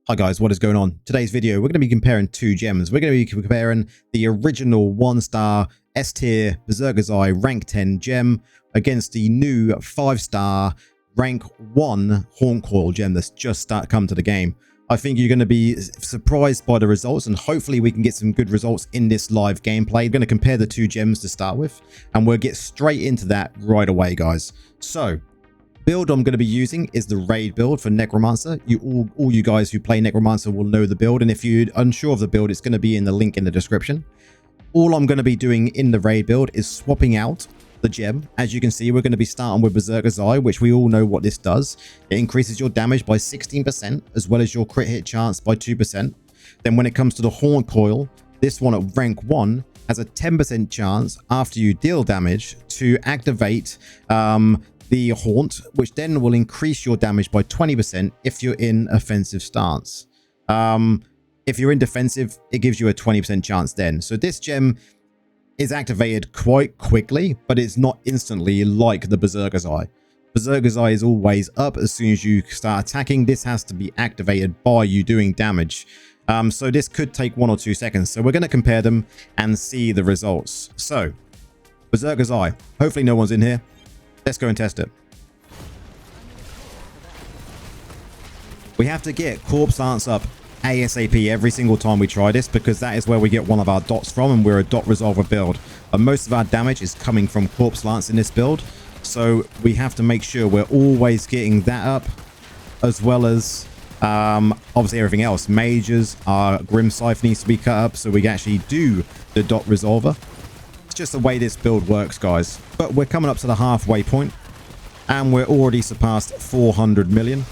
Hi guys, what is going on? Today's video, we're going to be comparing two gems. We're going to be comparing the original 1-star S-tier Berserker's Eye rank 10 gem against the new 5-star rank 1 Haunt Coil gem that's just come to the game. I think you're going to be surprised by the results, and hopefully we can get some good results in this live gameplay. I'm going to compare the two gems to start with, and we'll get straight into that right away, guys. So build I'm going to be using is the raid build for Necromancer. All you guys who play Necromancer will know the build, and if you're unsure of the build, it's going to be in the link in the description. All I'm going to be doing in the raid build is swapping out the gem. As you can see, we're going to be starting with Berserker's Eye, which we all know what this does. It increases your damage by 16%, as well as your crit hit chance by 2%. Then when it comes to the Haunt Coil, this one at rank 1 has a 10% chance after you deal damage to activate the Haunt, which then will increase your damage by 20% if you're in offensive stance. If you're in defensive, it gives you a 20% chance then. So this gem is activated quite quickly, but it's not instantly like the Berserker's Eye. Berserker's Eye is always up as soon as you start attacking. This has to be activated by you doing damage. So this could take 1 or 2 seconds. So we're going to compare them and see the results. So Berserker's Eye, hopefully no one's in here. Let's go and test it. We have to get Corpse Lance up ASAP every single time we try this, because that is where we get one of our dots from, and we're a dot resolver build. And most of our damage is coming from Corpse Lance in this build, so we have to make sure we're always getting that up, as well as obviously everything else. Mages, our Grim Scythe needs to be cut up so we can actually do the dot resolver. Just the way this build works, guys. But we're coming up to the halfway point, and we're already surpassed 400 million.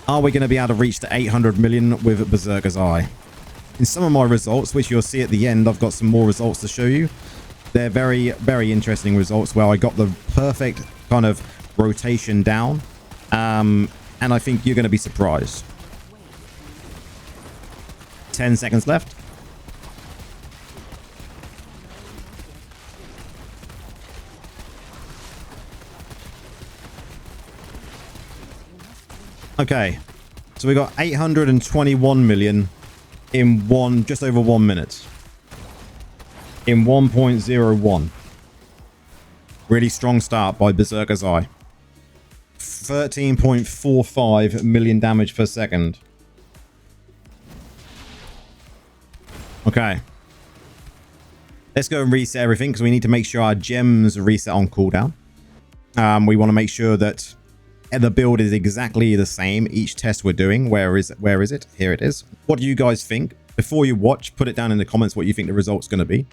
Are we going to be able to reach the 800 million with Berserker's Eye? In some of my results, which you'll see at the end, I've got some more results to show you. They're very, very interesting results where I got the perfect kind of rotation down, and I think you're going to be surprised. 10 seconds left. Okay, so we got 821 million in just over 1 minute. In 1.01. Really strong start by Berserker's Eye. 13.45 million damage per second. Okay. Let's go and reset everything, because we need to make sure our gems reset on cooldown. We want to make sure that the build is exactly the same each test we're doing. Where is it? Here it is. What do you guys think? Before you watch, put it down in the comments what you think the result's going to be.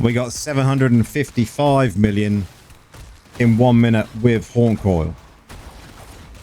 We got 755 million in 1 minute with Haunt Coil.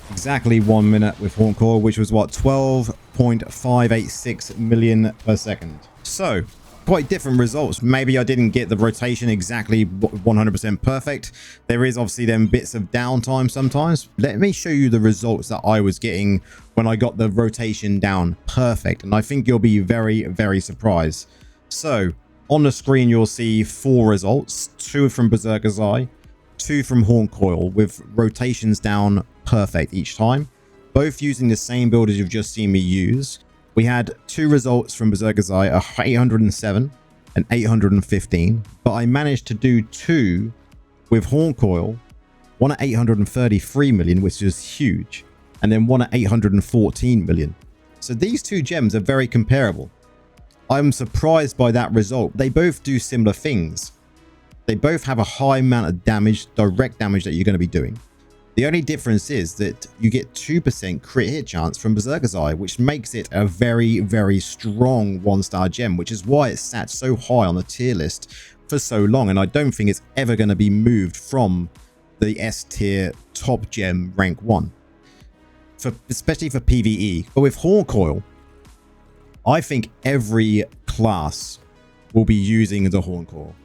Exactly 1 minute with Haunt Coil, which was what, 12.586 million per second. So quite different results. Maybe I didn't get the rotation exactly 100% perfect. There is obviously them bits of downtime sometimes. Let me show you the results that I was getting when I got the rotation down perfect, and I think you'll be very, very surprised. So on the screen, you'll see 4 results, 2 from Berserker's Eye, 2 from Haunt Coil, with rotations down perfect each time, both using the same build as you've just seen me use. We had 2 results from Berserker's Eye, 807 and 815, but I managed to do 2 with Haunt Coil, one at 833 million, which is huge, and then one at 814 million. So these two gems are very comparable. I'm surprised by that result. They both do similar things. They both have a high amount of damage, direct damage that you're going to be doing. The only difference is that you get 2% crit hit chance from Berserker's Eye, which makes it a very, very strong 1-star gem, which is why it's sat so high on the tier list for so long. And I don't think it's ever going to be moved from the S tier top gem rank 1, especially for PvE. But with Haunt Coil, I think every class will be using the Haunt Coil.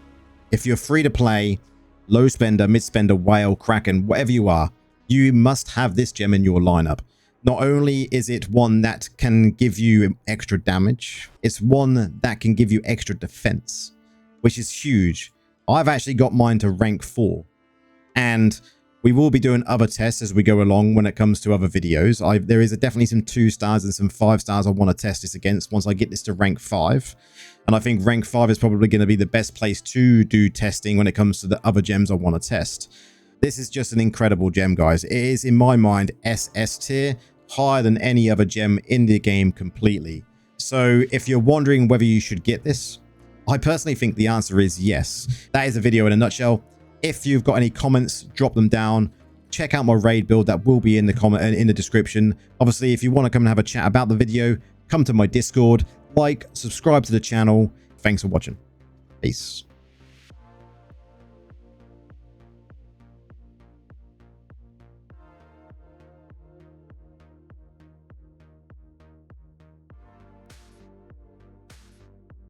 If you're free to play, low spender, mid spender, whale, kraken, whatever you are, you must have this gem in your lineup. Not only is it one that can give you extra damage, it's one that can give you extra defense, which is huge. I've actually got mine to rank 4, and we will be doing other tests as we go along when it comes to other videos. There is definitely some 2 stars and some 5 stars I want to test this against once I get this to rank 5. And I think rank 5 is probably going to be the best place to do testing when it comes to the other gems I want to test. This is just an incredible gem, guys. It is, in my mind, SS tier, higher than any other gem in the game completely. So if you're wondering whether you should get this, I personally think the answer is yes. That is the video in a nutshell. If you've got any comments, drop them down. Check out my raid build that will be in the description. Obviously, if you want to come and have a chat about the video, come to my Discord, like, subscribe to the channel. Thanks for watching. Peace.